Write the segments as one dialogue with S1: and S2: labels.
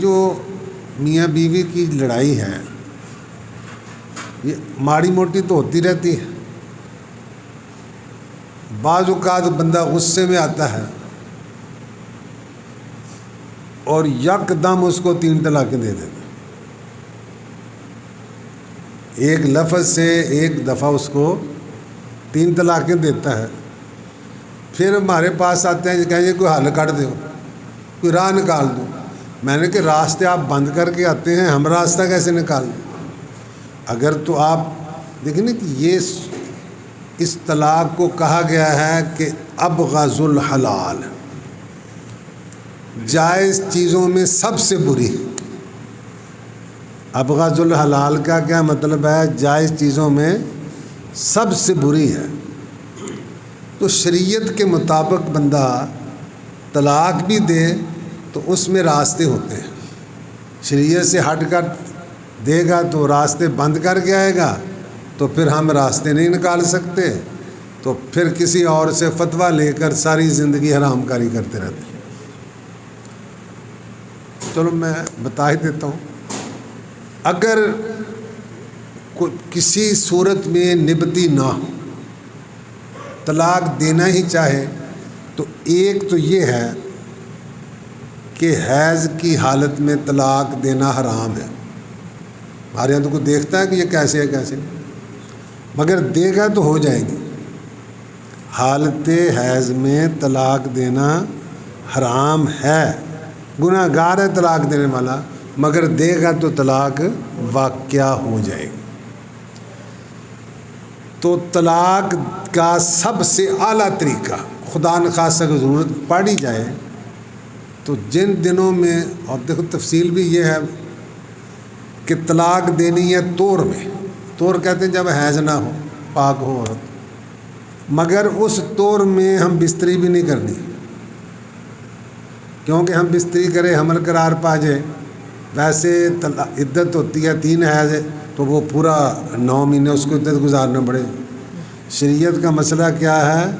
S1: جو میاں بیوی کی لڑائی ہے یہ ماڑی موٹی تو ہوتی رہتی ہے. بعض اوقات بندہ غصے میں آتا ہے اور یک دم اس کو 3 طلاقیں دے دیتا ہے. ایک لفظ سے ایک دفعہ اس کو 3 طلاقیں دیتا ہے. پھر ہمارے پاس آتے ہیں کہیں کوئی حل کر دو، کوئی راہ نکال دو. میں نے کہ راستے آپ بند کر کے آتے ہیں، ہم راستہ کیسے نکال دیں؟ اگر تو آپ دیکھیں نا کہ یہ اس طلاق کو کہا گیا ہے کہ ابغض الحلال، جائز چیزوں میں سب سے بری. ابغض الحلال کا کیا مطلب ہے؟ جائز چیزوں میں سب سے بری ہے. تو شریعت کے مطابق بندہ طلاق بھی دے تو اس میں راستے ہوتے ہیں. شریعت سے ہٹ کر دے گا تو راستے بند کر کے آئے گا، تو پھر ہم راستے نہیں نکال سکتے، تو پھر کسی اور سے فتویٰ لے کر ساری زندگی حرام کاری کرتے رہتے ہیں. چلو میں بتا ہی دیتا ہوں. اگر کسی صورت میں نبتی نہ ہو، طلاق دینا ہی چاہے، تو ایک تو یہ ہے کہ حیض کی حالت میں طلاق دینا حرام ہے. ہمارے یہاں تو کوئی دیکھتا ہے کہ یہ کیسے ہے کیسے، مگر دے گا تو ہو جائے گی. حالت حیض میں طلاق دینا حرام ہے. گناہ گار ہے طلاق دینے والا، مگر دے گا تو طلاق واقعہ ہو جائے گی. تو طلاق کا سب سے اعلیٰ طریقہ، خدا نخواستہ اگر ضرورت پڑی جائے تو جن دنوں میں، اور دیکھو تفصیل بھی یہ ہے کہ طلاق دینی ہے طور میں. طور کہتے ہیں جب حیض نہ ہو، پاک ہو عورت، مگر اس طور میں ہم بستری بھی نہیں کرنی، کیونکہ ہم بستری کرے حمل قرار پا جائے. ویسے عدت ہوتی ہے 3 حیض ہے تو وہ پورا 9 مہینے اس کو عدت گزارنا پڑے. شریعت کا مسئلہ کیا ہے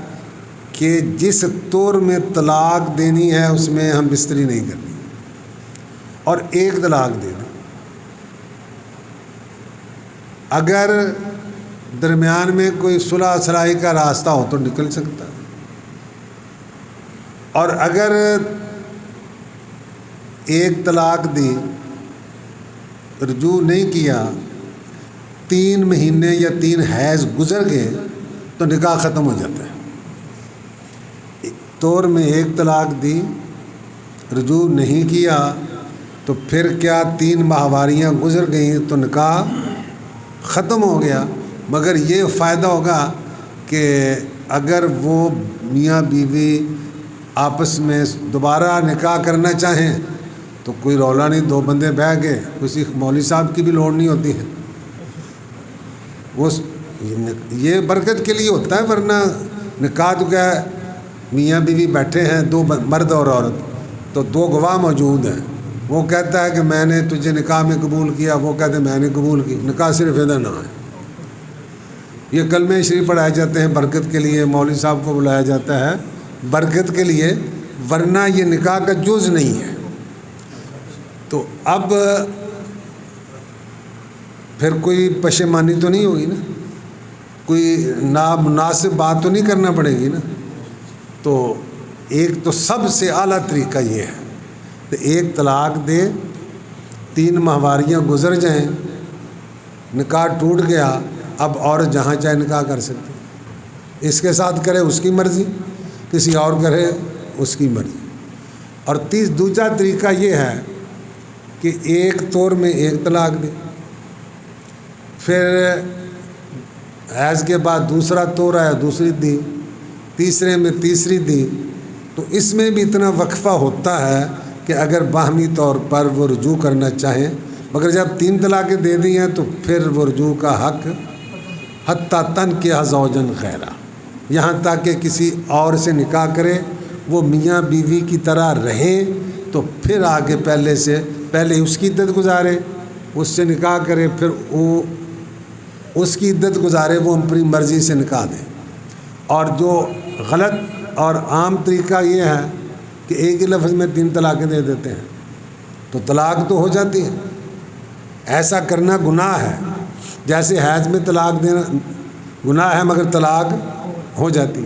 S1: کہ جس طور میں طلاق دینی ہے اس میں ہم بستری نہیں کرنی، اور ایک طلاق دے دیں. اگر درمیان میں کوئی صلح صلاحی کا راستہ ہو تو نکل سکتا ہے، اور اگر ایک طلاق دی، رجوع نہیں کیا، 3 مہینے یا 3 حیض گزر گئے تو نکاح ختم ہو جاتا ہے. طور میں ایک طلاق دی، رجوع نہیں کیا، تو پھر کیا 3 ماہواریاں گزر گئیں تو نکاح ختم ہو گیا. مگر یہ فائدہ ہوگا کہ اگر وہ میاں بیوی آپس میں دوبارہ نکاح کرنا چاہیں تو کوئی رولا نہیں، 2 بندے بہ گئے، کسی مولوی صاحب کی بھی لوڑ نہیں ہوتی ہے. یہ برکت کے لیے ہوتا ہے، ورنہ نکاح تو کیا ہے، میاں بیوی بیٹھے ہیں 2 مرد اور عورت، تو 2 گواہ موجود ہیں. وہ کہتا ہے کہ میں نے تجھے نکاح میں قبول کیا، وہ کہتے ہیں میں نے قبول کی. نکاح صرف ادا نہ ہے. یہ کلمہ شریف پڑھائے جاتے ہیں برکت کے لیے، مولوی صاحب کو بلایا جاتا ہے برکت کے لیے، ورنہ یہ نکاح کا جز نہیں ہے. تو اب پھر کوئی پشیمانی تو نہیں ہوگی نا، کوئی نامناسب بات تو نہیں کرنا پڑے گی نا. تو ایک تو سب سے اعلیٰ طریقہ یہ ہے کہ ایک طلاق دے، 3 ماہواریاں گزر جائیں، نکاح ٹوٹ گیا، اب عورت جہاں چاہے نکاح کر سکتی. اس کے ساتھ کرے اس کی مرضی، کسی اور کرے اس کی مرضی. اور دوسرا طریقہ یہ ہے کہ ایک طور میں ایک طلاق دے، پھر حیض کے بعد دوسرا طور آیا، دوسری دی، تیسرے میں تیسری دی. تو اس میں بھی اتنا وقفہ ہوتا ہے کہ اگر باہمی طور پر وہ رجوع کرنا چاہیں، مگر جب 3 طلاقیں دے دی ہیں تو پھر وہ رجوع کا حق حتیٰ تنکح زوجا غیرہ، یہاں تک کہ کسی اور سے نکاح کرے، وہ میاں بیوی کی طرح رہیں، تو پھر آگے پہلے اس کی عدت گزارے، اس سے نکاح کرے، پھر وہ اس کی عدت گزارے، وہ اپنی مرضی سے نکاح دیں. اور جو غلط اور عام طریقہ یہ ہے کہ ایک ہی لفظ میں 3 طلاقیں دے دیتے ہیں. تو طلاق تو ہو جاتی ہے. ایسا کرنا گناہ ہے. جیسے حیض میں طلاق دینا گناہ ہے مگر طلاق ہو جاتی.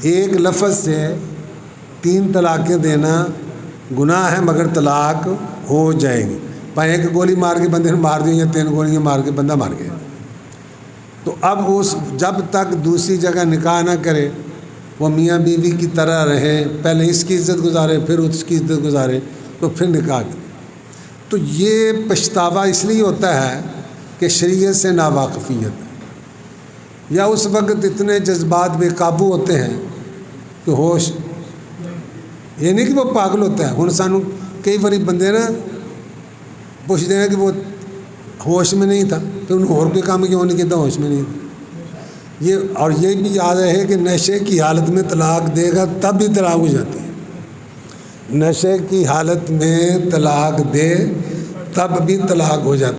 S1: ایک لفظ سے 3 طلاقیں دینا گناہ ہے مگر طلاق ہو جائے گی. پر ایک گولی مار کے بندے نے مار دی یا 3 گولیاں مار کے بندہ مار گیا. تو اب جب تک دوسری جگہ نکاح نہ کرے وہ میاں بیوی کی طرح رہے، پہلے اس کی عزت گزارے پھر اس کی عزت گزارے تو پھر نکاح کرے. تو یہ پچھتاوا اس لیے ہوتا ہے کہ شریعت سے ناواقفیت، یا اس وقت اتنے جذبات بے قابو ہوتے ہیں کہ ہوش، یہ نہیں کہ وہ پاگل ہوتا ہے. ہن سانو کئی باری بندے نا پوچھتے ہیں کہ وہ ہوش میں نہیں تھا تو انہوں اور کوئی کام کیوں نہیں کیا، ہوش میں نہیں تھا. اور یہ بھی یاد رہے کہ نشے کی حالت میں طلاق دے گا تب بھی طلاق ہو جاتی ہے. نشے کی حالت میں طلاق دے تب بھی طلاق ہو جاتی ہے.